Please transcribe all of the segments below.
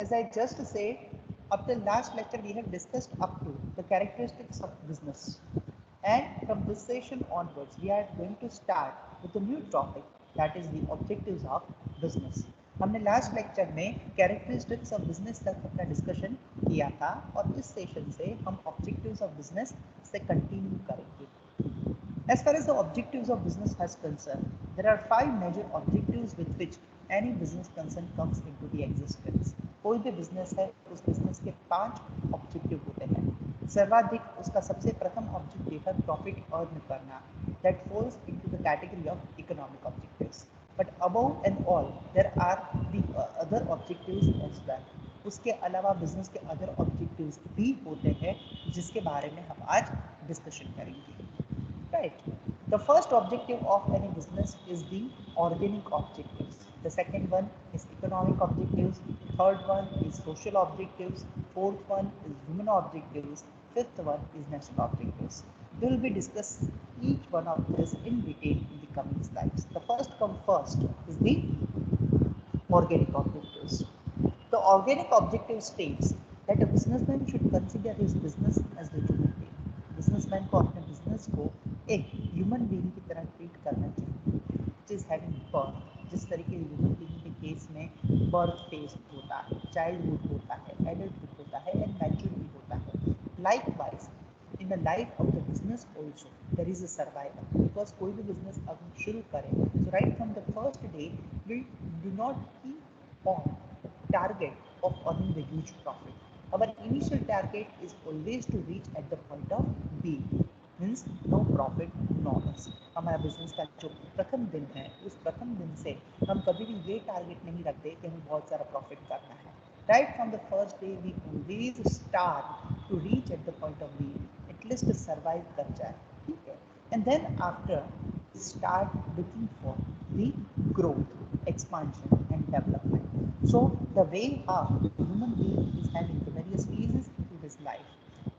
As I just said, up till last lecture we have discussed up to the characteristics of business. And from this session onwards, we are going to start with a new topic, that is the objectives of business. हमने last lecture में characteristics of business तक अपना discussion किया था और इस session से हम ऑब्जेक्टिव्स ऑफ बिजनेस से कंटिन्यू करेंगे. As far as the objectives of business has concerned, there are 5 major objectives with which any business concern comes into the existence. कोई भी बिजनेस है उस बिजनेस के 5 ऑब्जेक्टिव होते हैं. सर्वाधिक उसका सबसे प्रथम ऑब्जेक्टिव है प्रॉफिट अर्न करना. That falls into the category of economic objectives. But above and all there are the other objectives as well. उसके अलावा बिजनेस के अदर ऑब्जेक्टिव्स भी होते हैं जिसके बारे में हम आज डिस्कशन करेंगे. Right. The first objective of any business is the organic objectives. The second one is economic objectives. Third one is social objectives. Fourth one is human objectives. Fifth one is national objectives. We will be discussing each one of this in detail in the coming slides. The first come first is the organic objectives. The organic objective states that a businessman should consider his business as a human being. Businessman को अपने business को एक human being की तरह treat करना चाहिए. It is having birth. जिस तरीके ह्यूमन बीइंग के केस में बर्थ फेज होता है, चाइल्डहुड होता है, एडल्टहुड होता है एंड मैच्योरिटी होता है. Likewise in the life of the business also there is a survival. Because कोई भी बिजनेस अब हम शुरू करें तो right from the first day we do not keep on target of earning the huge profit. Our initial target is always to reach at the point of B, means no profit, no loss. हमारा business का जो प्रथम दिन है उस प्रथम दिन से हम कभी भी ये टारगेट नहीं रखते कि हमें बहुत सारा प्रॉफिट करना है. Right from the first day we always start to reach at the point of B, at least survive कर जाए. ठीक है. And then after start looking for the growth, expansion and development. So the way how the human being is having the various phases into his life,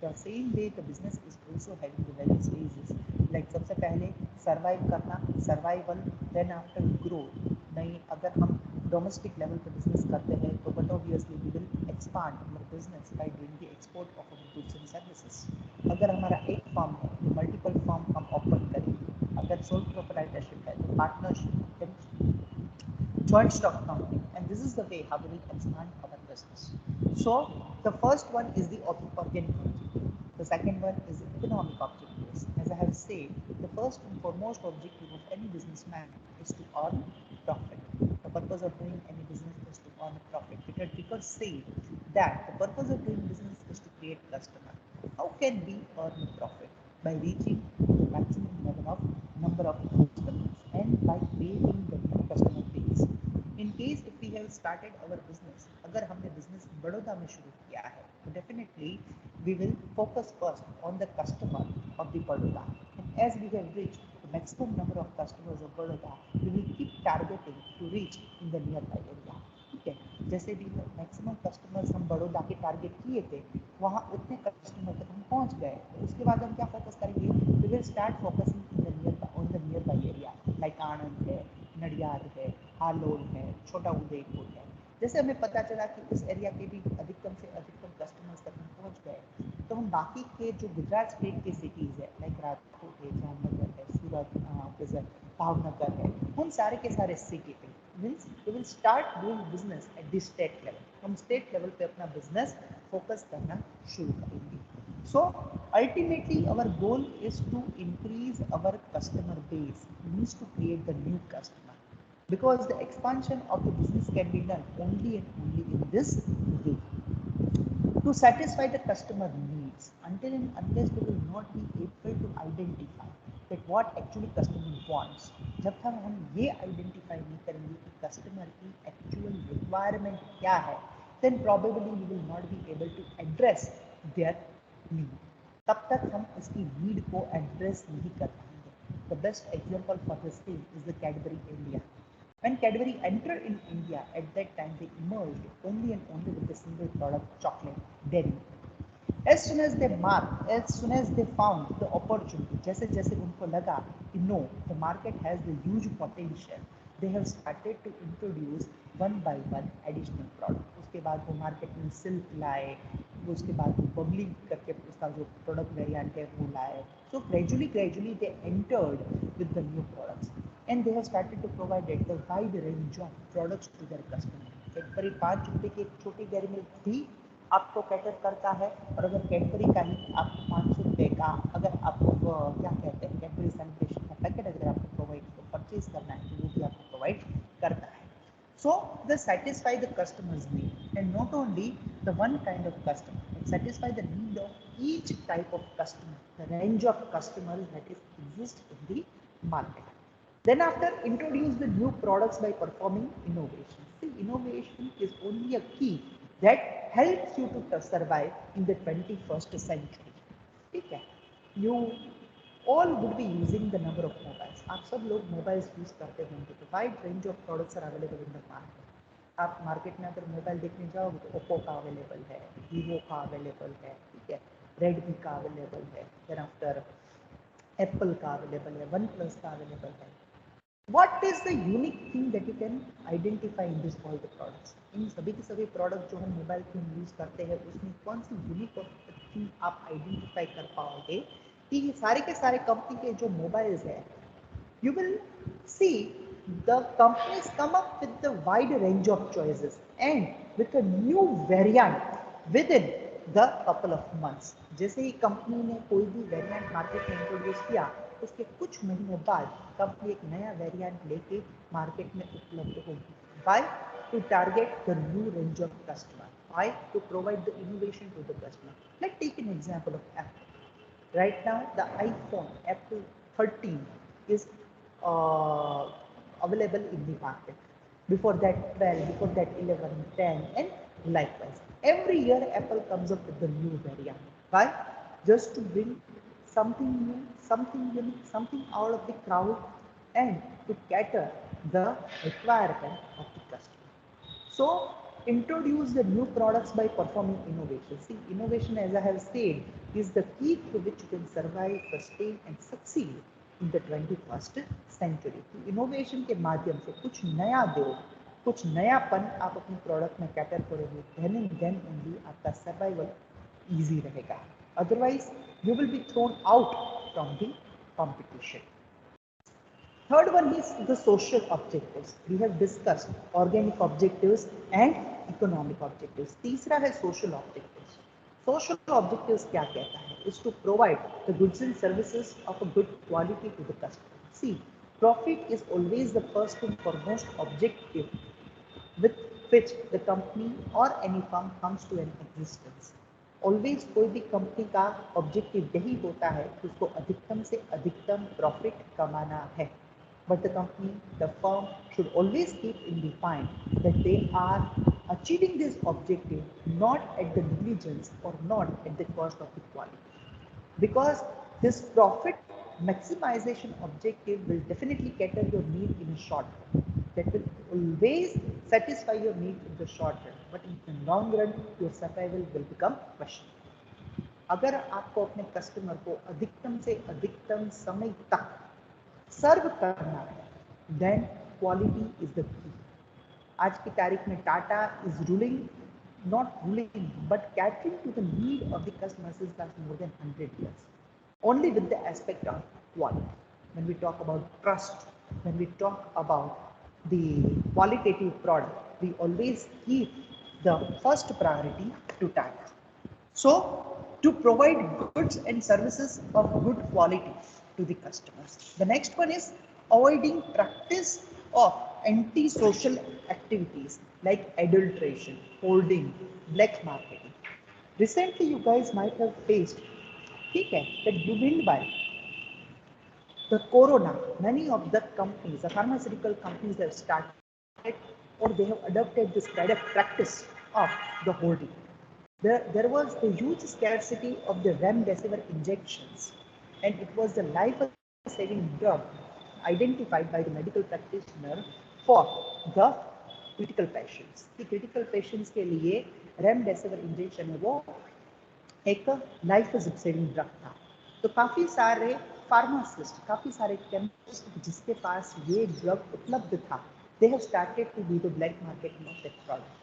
the same way the business is also having the various phases. Like सबसे पहले survive करना, survival, then after growth. नहीं, अगर हम domestic level पे business करते हैं तो but obviously we will expand our business by doing the export of our goods and services. अगर हमारा एक फॉर्म है तो मल्टीपल फॉर्म हम ओपन करेंगे. अगर सोल प्रोप्राइटरशिप है तो partnership, joint stock company, and this is the way how we will expand our business. So the first one is the organic objective. The second one is the economic objectives. As I have said, the first and foremost objective of any businessman is to earn profit. The purpose of doing any business is to earn profit. Because say that the purpose of doing business is to create customer. How can we earn profit? By reaching the maximum level of number of customers and by creating the new customer base. In case if we have started our business, अगर हमने business Baroda में शुरू किया है तो definitely we will focus first on the customer of the Baroda. And as we have reached the maximum number of customers of Baroda, we will keep targeting to reach in the nearby area. ठीक है. जैसे भी maximum customers हम बड़ौदा के target किए थे वहाँ उतने कस्टमर तक हम पहुँच गए. उसके बाद हम क्या फोकस करेंगे? We will start focusing in the nearby area like Anand है, नडियाद है, हालोल है, छोटा उदयपुर है. जैसे हमें पता चला कि उस एरिया के भी अधिकतम से अधिकतम कस्टमर्स तक हम पहुँच गए तो हम बाकी के जो गुजरात स्टेट के सिटीज़ है लाइक राजकोट है, जामनगर है, सूरत, भावनगर है, उन सारे के सारे सिटी पे means we will start doing business at the state level. हम स्टेट लेवल पे अपना बिजनेस फोकस करना शुरू करेंगे. So ultimately our goal is to increase our customer base, means to create the new customer, because the expansion of the business can be done only and only in this way. To satisfy the customer needs, until and unless we will not be able to identify that what actually customer wants, जब तक हम ये identify नहीं करेंगे कि customer की actual requirement क्या है, then probably we will not be able to address their need. तब तक हम उसकी need को address नहीं कर पाएंगे. The best example for this thing is the Cadbury India. When Cadbury entered in India, at that time they emerged only and only with a single product, chocolate, dairy. As soon as they found the opportunity, जैसे जैसे उनको लगा कि no, the market has the huge potential, they have started to introduce one by one additional product. उसके बाद वो market में silk लाए, उसके बाद वो बबली करके उसका जो प्रोडक्ट वेरिएंट है वो लाए. So gradually they entered with the new products and they have started to provide a wide range of products to their customers. Cadbury 5 रुपये की एक छोटी डेयरी मिल्क भी आपको कैटर करता है, और अगर कैडबरी का ही आपको 500 रुपये का अगर आपको क्या कहते हैं कैडबरी सेलिब्रेशन का पैकेट अगर आपको प्रोवाइड परचेज करना है तो वो भी आपको प्रोवाइड करता है. So they satisfy the customer's need, and not only the one kind of customer, but satisfy the need of each type of customer, the range of customers that is exist in the market. Then after introduce the new products by performing innovation. See, innovation is only a key that helps you to survive in the 21st century. ठीक है? You all would be using the number of mobiles. आप सब लोग mobiles use करते होंगे, तो wide range of products are available in the market. आप market में अगर मोबाइल देखने जाओगे तो ओप्पो का अवेलेबल है, वीवो का अवेलेबल है, ठीक है, रेडमी का अवेलेबल है, देन आफ्टर एप्पल का अवेलेबल है, वन प्लस का अवेलेबल है. What is the unique thing that you can identify in this all the products? इन सभी के सभी प्रोडक्ट जो हम मोबाइल फोन यूज करते हैं उसमें कौन सी यूनिक थिंग आप आइडेंटिफाई कर पाओगे कि ये सारे के सारे कंपनी के जो मोबाइल्स है, you will see the companies come up with the wide range of choices and with a new variant within the couple of months. जैसे ही कंपनी ने कोई भी वेरिएंट मार्केट में इंट्रोड्यूस किया, उसके कुछ महीनों बाद कंपनी एक नया वेरिएंट लेके मार्केट में उपलब्ध होगी. Why? To target the new range of customer. Why? To provide the innovation to the customer. Let's take an example of Apple. Right now, the iPhone Apple 13 is available in the market. Before that 12, before that 11, 10, and likewise. Every year Apple comes up with the new variant. Why? Just to bring something new, something unique, something out of the crowd, and to cater the requirement of the customer. So introduce the new products by performing innovation. See, innovation, as I have said, is the key through which you can survive, sustain and succeed in the 21st century. Innovation के माध्यम से कुछ नया दो, कुछ नयापन आप अपने प्रोडक्ट में कैटर करोगे, then only आपका सर्वाइवल इजी रहेगा. Otherwise, you will be thrown out from the competition. Third one is the social objectives. We have discussed organic objectives and economic objectives. तीसरा है social objectives. Social objectives क्या कहता है? Is to provide the goods and services of a good quality to the customer. See, profit is always the first and foremost objective with which the company or any firm comes to an existence. Always कोई भी company का objective यही होता है कि उसको अधिकतम से अधिकतम प्रॉफिट कमाना है. But the company, the firm should always keep in the mind that they are achieving this objective not at the negligence or not at the cost of the quality. Because this profit maximization objective will definitely cater your need in a short run. That will always satisfy your need in the short run. But in the long run, your survival will become questionable. अगर आपको अपने customer को अधिकतम से अधिकतम समय तक सर्व करना है, then quality is the key. आज की तारीख में Tata is ruling, not ruling, but catering to the need of the customers since last more than 100 years. Only with the aspect of quality. When we talk about trust, when we talk about the qualitative product, we always keep the first priority to Tata. So, to provide goods and services of good quality to the customers. The next one is avoiding practice of anti-social activities like adulteration, hoarding, black marketing. Recently, you guys might have faced, okay, that driven by the corona, many of the companies, the pharmaceutical companies have started or they have adopted this kind of practice of the hoarding. There was a huge scarcity of the remdesivir injections, and it was the life-saving drug identified by the medical practitioner for the critical patients. The critical patients के लिए remdesivir injection है वो एक life-saving drug था. तो काफी सारे pharmacist, काफी सारे केमिस्ट जिसके पास ये ड्रग उपलब्ध था, they have started to do the black marketing of that product.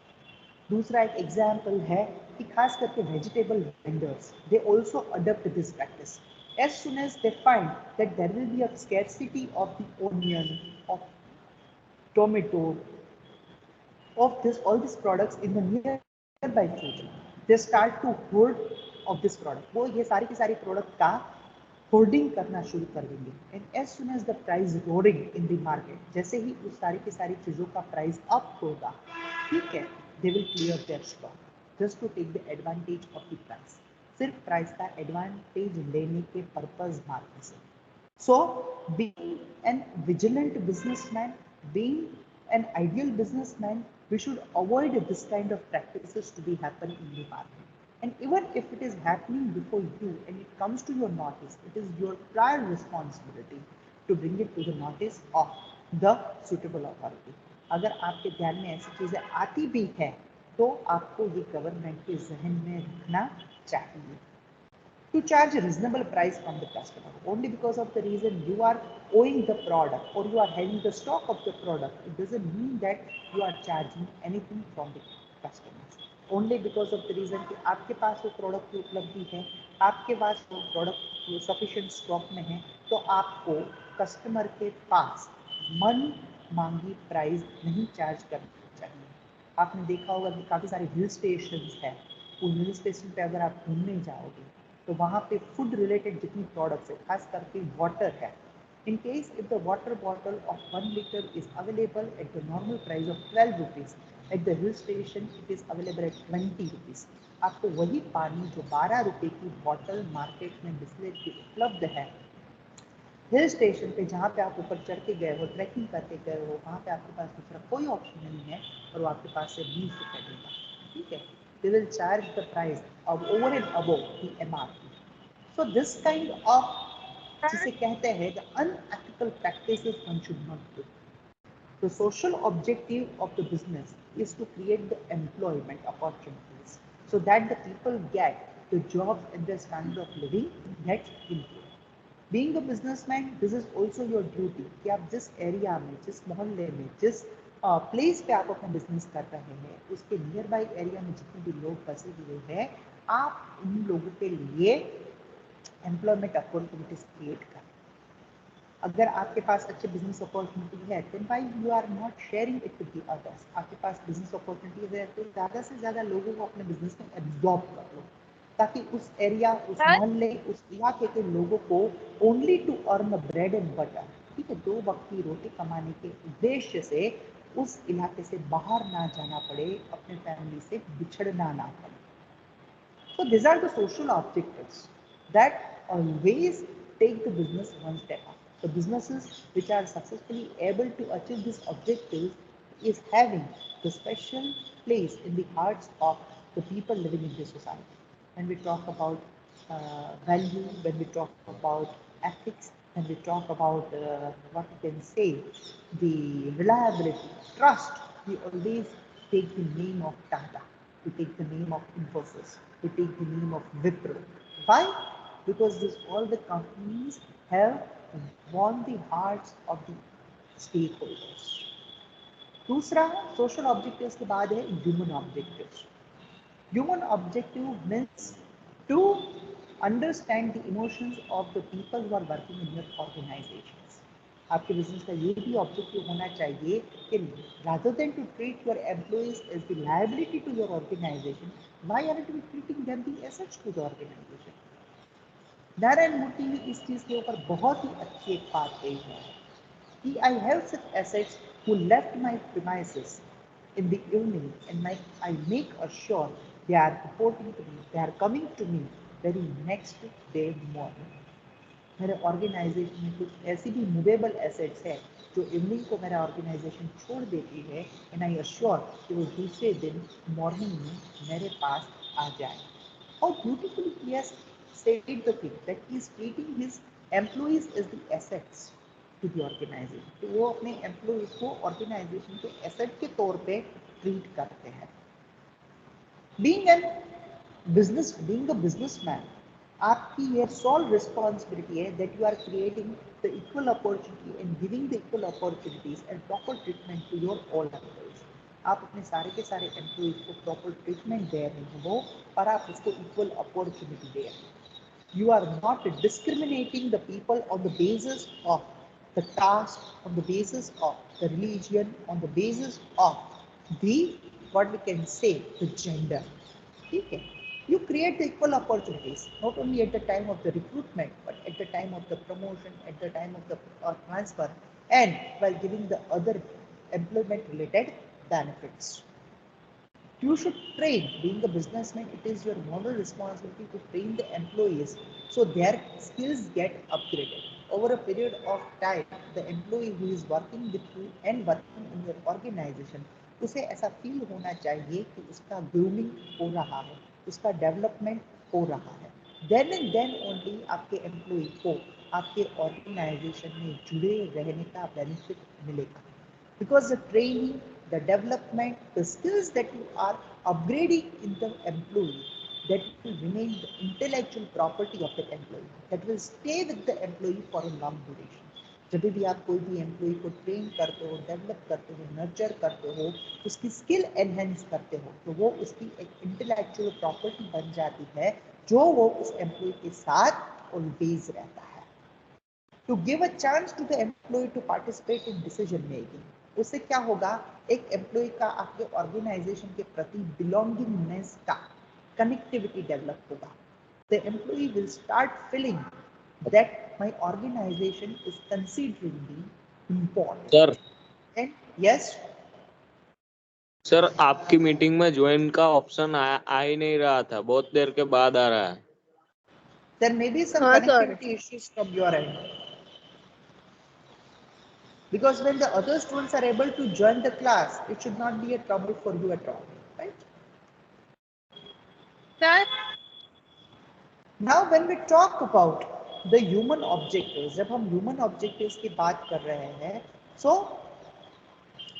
दूसरा एक एग्जाम्पल है कि खास करके vegetable vendors they also adopt this practice as soon as they find that there will be a scarcity of the onion, of tomato, of this all these products in the nearby future, they start to hoard of this product. वो ये सारी की सारी product का hoarding करना शुरू कर देंगे. And as soon as the price roaring in the market, जैसे ही उस सारी की सारी चीज़ों का प्राइस अप होगा, ठीक है, they will clear their stock just to take the advantage of the price, सिर्फ प्राइस का एडवांटेज लेने के पर्पज मारने से. So, being an vigilant businessman, being an ideal businessman, we should avoid this kind of practices to be happen in the market. And even if it is happening before you and it comes to your notice, it is your prior responsibility to bring it to the notice of the suitable authority. अगर आपके ध्यान में ऐसी चीज़ें आती भी हैं, तो आपको ये गवर्नमेंट के जहन में रखना चाहिए. To charge a reasonable price from the customer only because of the reason you are owing the product or you are having the stock of the product, it doesn't mean that you are charging anything from the customers. Only because of the reason कि आपके पास वो product की उपलब्धि है, आपके पास वो product sufficient stock में है, तो आपको कस्टमर के पास मन मांगी प्राइस नहीं चार्ज करनी चाहिए. आपने देखा होगा कि काफ़ी सारे हिल स्टेशन हैं, उन हिल स्टेशन पे अगर आप घूमने जाओगे तो वहाँ पे फूड रिलेटेड जितनी प्रोडक्ट्स है, खास करके वाटर है, in case if the water bottle of 1 litre is available at the normal price of 12 rupees, at the hill station it is available at 20 rupees. आपको वही पानी जो 12 रुपये की बॉटल मार्केट में बिस्लेट की उपलब्ध है, हिल स्टेशन पे जहाँ पे आप ऊपर चढ़ के गए हो, ट्रैकिंग करके गए हो, वहाँ पे आपके पास दूसरा कोई ऑप्शन नहीं है और वो आपके पास से 20 रुपये देगा. ठीक है, they will charge the price of over and above the MRP. So this kind of जिसे कहते हैं the unethical practices one should not do. The social objective of the business is to create the employment opportunities so that the people get the jobs and their standard of living gets improved. Being a businessman, this is also your duty कि आप जिस area में, जिस मोहल्ले में, जिस place पे आप अपना बिजनेस कर रहे हैं, उसके नियर बाई एरिया में जितने भी लोग बसे हुए हैं, आप उन लोगों के लिए एम्प्लॉयमेंट अपॉर्चुनिटीज क्रिएट करें. अगर आपके पास अच्छे बिजनेस अपॉर्चुनिटी है, then why you are not sharing it with the others. आपके पास बिजनेस अपॉर्चुनिटीज है तो ज़्यादा से ज़्यादा लोगों को अपने बिजनेस में एब्जॉर्ब कर लो, ताकि उस एरिया, उस मोहल्ले, उस इलाके के लोगों को only to earn a bread and butter, ठीक है, 2 वक्त की रोटी कमाने के उद्देश्य से उस इलाके से बाहर ना जाना पड़े, अपने फैमिली से बिछड़ना ना पड़े. So these are the social objectives that always take the business one step up. The businesses which are successfully able to achieve these objectives is having the special place in the hearts of the people living in this society. When we talk about value, when we talk about ethics, when we talk about what we can say, the reliability, trust, we always take the name of Tata, we take the name of Infosys, we take the name of Wipro. Why? Because this, all the companies have won the hearts of the stakeholders. दूसरा social objectives के बाद है human objectives. Human objective means to understand the emotions of the people who are working in your organisations. आपके business का ये भी objective होना चाहिए कि rather than to treat your employees as the liability to your organization, why aren't we treating them the assets to the organization? Narayan मूर्ति ने इस चीज़ के ऊपर बहुत ही अच्छी एक बात कही है कि I have such assets who left my premises in the evening and I make sure they are reporting to me, they are coming to me very next day morning. मेरे ऑर्गेनाइजेशन में कुछ ऐसी भी मूवेबल एसेट्स है जो evening को मेरा organisation छोड़ देती है एंड आई अश्योर कि वो दूसरे दिन मॉर्निंग में मेरे पास आ जाए. How beautifully he has said the thing that he is treating his employees as the assets to the organization. तो वो अपने एम्प्लॉइज को ऑर्गेनाइजेशन के एसेट के तौर पे ट्रीट करते हैं. Being a businessman, आपकी ये sole responsibility है that you are creating the equal opportunity and giving the equal opportunities and proper treatment to your all employees. आप अपने सारे के सारे एम्प्लॉइज को प्रॉपर ट्रीटमेंट दे रहे हो और आप उसको इक्वल अपॉर्चुनिटी दे रहे हो. You are not discriminating the people on the basis of the caste, on the basis of the religion, on the basis of the, what we can say, the gender. Okay. You create the equal opportunities, not only at the time of the recruitment, but at the time of the promotion, at the time of the transfer, and while giving the other employment related benefits. You should train. Being a businessman, it is your moral responsibility to train the employees so their skills get upgraded over a period of time. The employee who is working with you and working in your organization, उसे ऐसा feel होना चाहिए कि उसका grooming हो रहा है, उसका डेवलपमेंट हो रहा है. देन एंड देन ओनली आपके एम्प्लॉय को आपके ऑर्गेनाइजेशन में जुड़े रहने का बेनिफिट मिलेगा. Because the training, the development, the skills that you are upgrading in the employee, that will remain the intellectual property of the employee, that will stay with the employee for a long duration. जब भी आप कोई भी employee को train करते हो, develop करते हो, नर्चर करते हो, उसकी स्किल एनहेंस करते हो, तो वो उसकी एक इंटेलेक्चुअल प्रॉपर्टी बन जाती है जो वो उस एम्प्लॉई के साथ ऑलवेज रहता है. To give a chance to the employee to participate in decision making, उससे क्या होगा, एक एम्प्लॉय का आपके ऑर्गेनाइजेशन के प्रति बिलोंगिंगनेस का कनेक्टिविटी डेवलप होगा. The employee will start feeling that my organisation is considering me important. Sir and yes sir, आपकी मीटिंग में ज्वाइन का ऑप्शन आ ही नहीं रहा था, बहुत देर के बाद आ रहा है. There may be some connectivity issues from your end. Because when the other students are able to join the class, it should not be a trouble for you at all, right? Sir. Now, when we talk about the human objectives, जब हम human objectives की बात कर रहे हैं, so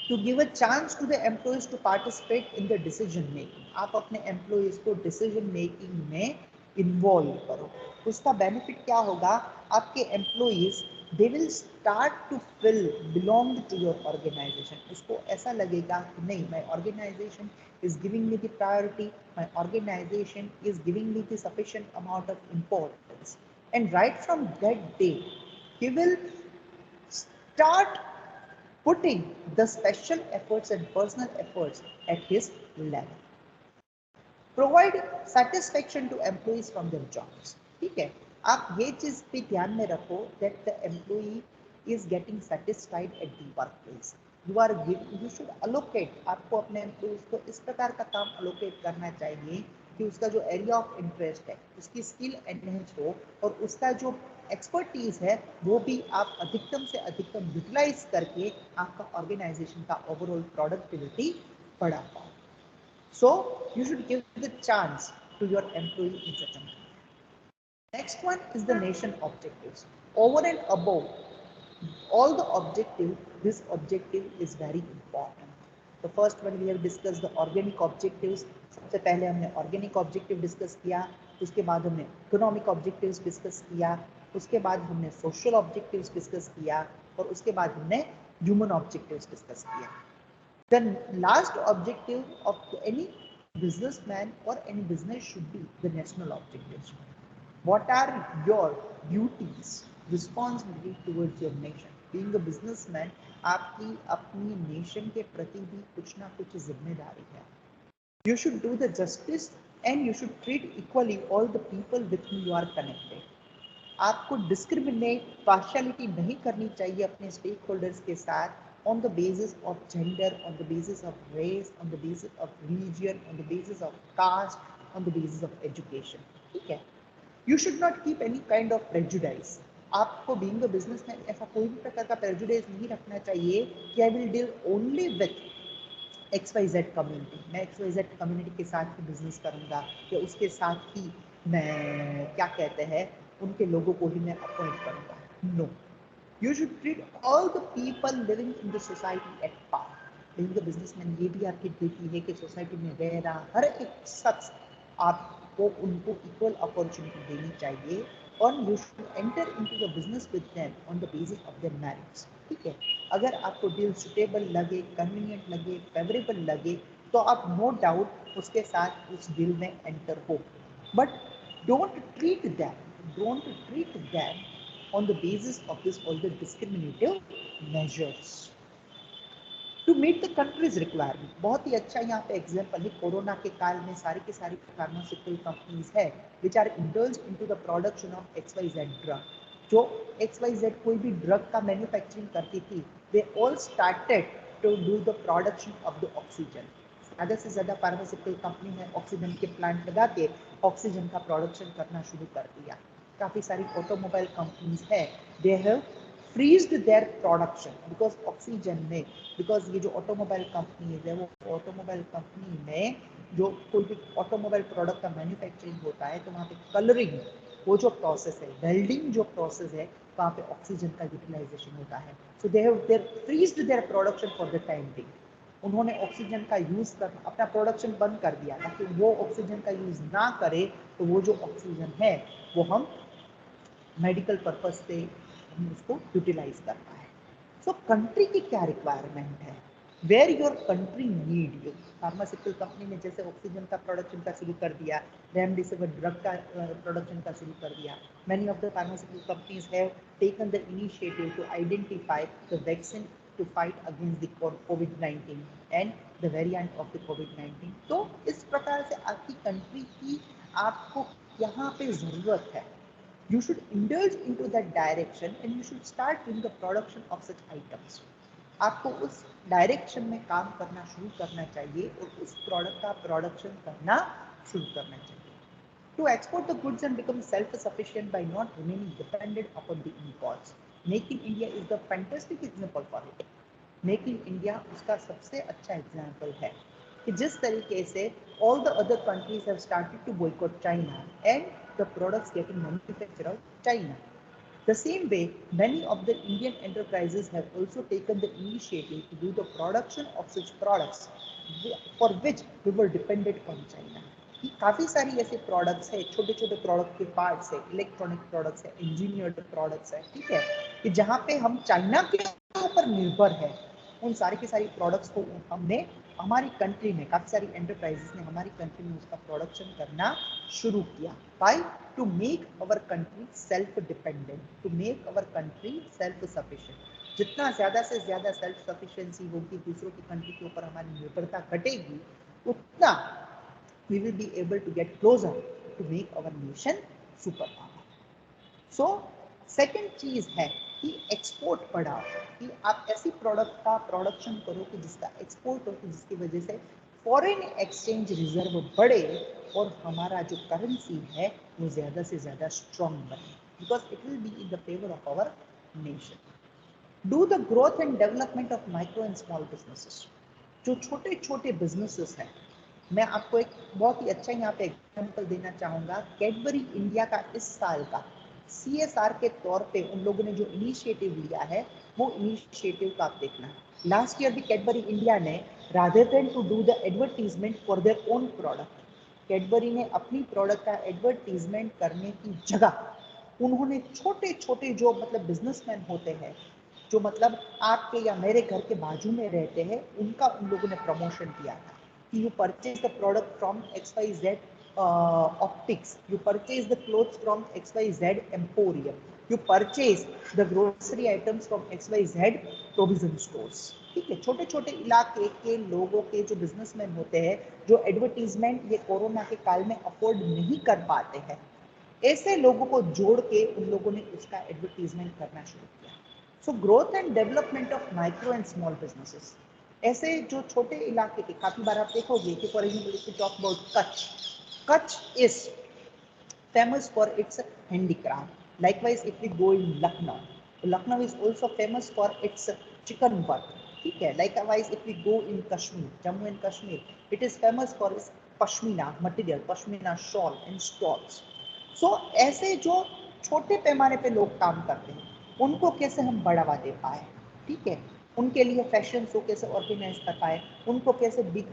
to give a chance to the employees to participate in the decision making, आप अपने employees को decision making में involve करो. उसका benefit क्या होगा, आपके employees they will start to feel belong to your organization. उसको ऐसा लगेगा कि नहीं, my organization is giving me the priority, my organization is giving me the sufficient amount of importance, and right from that day he will start putting the special efforts and personal efforts at his level. Provide satisfaction to employees from their jobs. ठीक है, आप ये चीज भी ध्यान में रखो that the employee is getting satisfied at the workplace. You should allocate, आपको अपने employees को इस प्रकार का काम allocate करना चाहिए कि उसका जो एरिया ऑफ इंटरेस्ट है, उसकी स्किल एनहेंस हो और उसका जो एक्सपर्टीज है वो भी आप अधिकतम से अधिकतम यूटिलाइज करके आपका ऑर्गेनाइजेशन का ओवरऑल प्रोडक्टिविटी बढ़ा पाओ. So you should give the chance to your employee in such a manner. Next one is the nation objectives. Over and above all the objective, this objective is very important. The first one we have discussed the organic objectives. सबसे पहले हमने organic objective discuss किया, उसके बाद हमने economic objectives discuss किया, उसके बाद हमने social objectives discuss किया और उसके बाद हमने human objectives discuss किया. The last objective of any businessman or any business should be the national objectives. What are your duties, responsibility towards your nation? Being a businessman, आपकी अपनी nation के प्रति भी कुछ ना कुछ जिम्मेदारी है. You should do the justice and you should treat equally all the people with whom you are connected. आपको discriminate, partiality नहीं करनी चाहिए अपने stakeholders के साथ on the basis of gender, on the basis of race, on the basis of religion, on the basis of caste, on the basis of education. ठीक है? You should not keep any kind of prejudice. आपको being a businessman ऐसा कोई भी प्रकार का prejudice नहीं रखना चाहिए कि I will deal only with XYZ community. मैं XYZ community के साथ ही business करूँगा या उसके साथ ही मैं क्या कहते हैं उनके लोगों को ही मैं appoint करूँगा. No. You should treat all the people living in the society at par. Being a businessman, ये भी आपकी ड्यूटी है कि सोसाइटी में रह रहा हर एक शख्स आपको उनको इक्वल अपॉर्चुनिटी देनी चाहिए और you should enter into the business with them on the basis of their merits. ठीक है, अगर आपको डील सुटेबल लगे, कन्वीनियंट लगे, फेवरेबल लगे, तो आप नो डाउट उसके साथ उस डील में एंटर हो, but don't treat them on the basis of this all the discriminative measures to meet the country's requirement. बहुत ही अच्छा यहाँ पे एग्जाम्पल है, कोरोना के काल में सारी की सारी फार्मास्यूटिकल कंपनीज है which are indulge into the production of XYZ drug, जो XYZ कोई भी ड्रग का मैन्युफैक्चरिंग करती थी, they all started to do the production of the oxygen. ज़्यादा से ज़्यादा फार्मास्यूटिकल कंपनी है ऑक्सीजन के प्लांट लगा के ऑक्सीजन का प्रोडक्शन करना शुरू कर दिया। काफ़ी सारी ऑटोमोबाइल कंपनीज है, they have freezed their production because oxygen में, बिकॉज ये जो ऑटोमोबाइल कंपनी है वो ऑटोमोबाइल कंपनी में जो कोई भी ऑटोमोबाइल प्रोडक्ट का मैन्युफैक्चरिंग होता है तो वहाँ पे कलरिंग, वो जो प्रोसेस है, वेल्डिंग जो प्रोसेस है, वहाँ पे ऑक्सीजन का यूटिलाइजेशन होता है। So they have their freezed their production for the time being. उन्होंने ऑक्सीजन का यूज कर अपना प्रोडक्शन बंद कर दिया ताकि वो ऑक्सीजन का यूज ना करे, तो वो जो ऑक्सीजन है वो हम मेडिकल पर्पज से हम उसको यूटिलाइज कर पाए। सो कंट्री की क्या रिक्वायरमेंट है, where your country need you. Pharmaceutical company ने जैसे ऑक्सीजन का प्रोडक्शन का शुरू कर दिया, रेमडेसिविर ड्रग का प्रोडक्शन का शुरू कर दिया, many of the pharmaceutical companies have taken the initiative to identify the vaccine to fight against the COVID-19 and the variant of the COVID-19। तो इस प्रकार से आपकी कंट्री की आपको यहाँ पे जरूरत है, you should indulge into that direction and you should start doing the production of such items। आपको उस डायरेक्शन में काम करना शुरू करना चाहिए और उस प्रोडक्ट का प्रोडक्शन करना शुरू करना चाहिए। To export the goods and become self-sufficient by not remaining dependent upon the imports. Make in India is the fantastic example for it. Make in India उसका सबसे अच्छा एग्जाम्पल है कि जिस तरीके से all the other countries have started to boycott China and the products getting manufactured out China. The same way, many of the Indian enterprises have also taken the initiative to do the production of such products for which we were dependent on China। कि काफ़ी सारी ऐसे products है, छोटे छोटे product के parts है, electronic products है, इंजीनियर्ड प्रोडक्ट्स है, ठीक है, कि जहाँ पे हम चाइना के ऊपर निर्भर है, उन सारी की सारी प्रोडक्ट्स को हमने हमारी कंट्री में, काफ़ी सारी एंटरप्राइजेस ने हमारी कंट्री में उसका प्रोडक्शन करना शुरू किया, by to make our country self dependent, to make our country self sufficient. जितना ज़्यादा से ज़्यादा सेल्फ सफिशिएंसी होगी, दूसरों की कंट्री के ऊपर हमारी निर्भरता घटेगी, उतना we will be able to get closer to make our nation super power। So second चीज है कि एक्सपोर्ट बढ़ाओ, कि आप ऐसी प्रोडक्ट का प्रोडक्शन करो कि जिसका एक्सपोर्ट हो, कि जिसकी वजह से फॉरेन एक्सचेंज रिजर्व बढ़े और हमारा जो करेंसी है वो ज़्यादा से ज़्यादा स्ट्रॉन्ग बने, because it will be in the favour of our nation. Do the growth and development of micro and small businesses. जो छोटे छोटे बिजनेसेस हैं, मैं आपको एक बहुत ही अच्छा यहाँ पे एग्जाम्पल देना चाहूँगा। कैडबरी इंडिया का इस साल का CSR के तौर पे उन लोगों ने जो इनिशिएटिव लिया है, वो इनिशिएटिव का आप देखना। लास्ट ईयर भी कैडबरी इंडिया ने, rather than to do the advertisement for their own product, Cadbury ने अपनी प्रोडक्ट का एडवर्टीजमेंट करने की जगह उन्होंने छोटे छोटे जो मतलब बिजनेसमैन होते हैं, जो मतलब आपके या मेरे घर के बाजू में रहते हैं, उनका उन लोगों ने प्रमोशन किया था कि you purchase the product from XYZ optics, you purchase the clothes from XYZ emporium, you purchase the grocery items from XYZ provision stores। ठीक है, छोटे छोटे इलाके के लोगों के जो बिजनेसमैन होते हैं, जो एडवर्टीजमेंट ये कोरोना के काल में अफोर्ड नहीं कर पाते हैं, ऐसे लोगों को जोड़ के उन लोगों ने उसका एडवर्टीजमेंट करना शुरू किया। So growth and development of micro and small businesses, ऐसे जो छोटे इलाके के, काफी बार आप देखोगे कि for example if you talk about Kutch, Kutch is famous for its handicraft. Likewise if we go in Lucknow, Lucknow is also famous for its chikan work, ठीक है। Likewise if we go in Kashmir, Jammu and Kashmir, it is famous for its pashmina material, pashmina shawl and stalls. So ऐसे जो छोटे पैमाने पे लोग काम करते हैं, उनको कैसे हम बढ़ावा दे पाए, ठीक है, उनके लिए फैशन शो कैसे ऑर्गेनाइज कर पाए, उनको कैसे बिग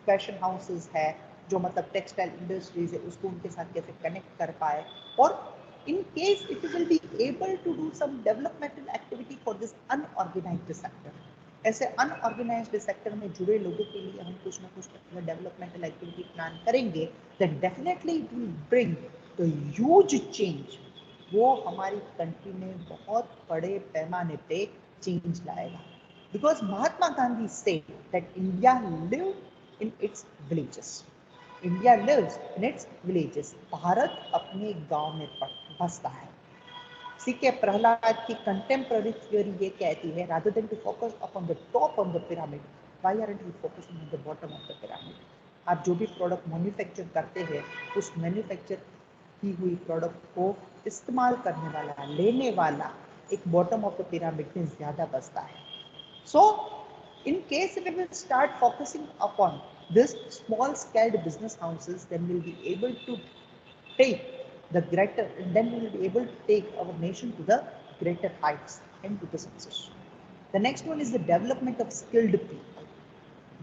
फैशन हाउसेस है जो मतलब टेक्सटाइल इंडस्ट्रीज है उसको उनके साथ कैसे कनेक्ट कर पाए, और in case it will be able to do some developmental activity for this unorganized sector, ऐसे अनऑर्गेनाइज्ड सेक्टर में जुड़े लोगों के लिए हम कुछ ना कुछ डेवलपमेंटल एक्टिविटी प्लान करेंगे, then definitely it will bring the huge change. वो हमारी कंट्री में बहुत बड़े पैमाने पे चेंज लाएगा. Because Mahatma Gandhi said that India lived in its villages. India lives in its villages. Bharat अपने गांव में बसता है. सीके प्रहलाद की कंटेम्पररी थियोरी ये कहती है, rather than to focus upon the top of the pyramid, why aren't we focusing on the bottom of the pyramid? आप जो भी प्रोडक्ट मैन्युफैक्चर करते हैं, उस मैन्युफैक्चर की हुई प्रोडक्ट को इस्तेमाल करने वाला, लेने वाला एक बॉटम ऑफ द पिरामिड में ज्यादा बसता है. So, in case we will start focusing upon this small scaled business houses, then we'll be able to take the greater, then we will be able to take our nation to the greater heights and to the success. The next one is the development of skilled people.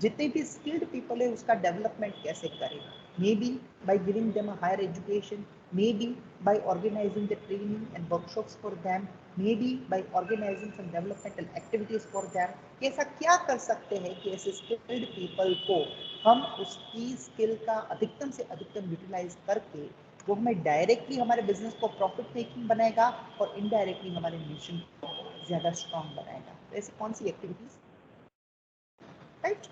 जितने भी skilled people है उसका development कैसे करें? Maybe by giving them a higher education, maybe by organizing the training and workshops for them, maybe by organizing some developmental activities for them. ऐसा क्या कर सकते हैं कि ऐसे skilled people को हम उसकी skill का अधिकतम से अधिकतम utilize करके वो हमें डायरेक्टली हमारे बिजनेस को प्रॉफिट मेकिंग बनाएगा और इनडायरेक्टली हमारे नेशन को ज्यादा स्ट्रांग बनाएगा. तो ऐसी कौन सी एक्टिविटीज, राइट?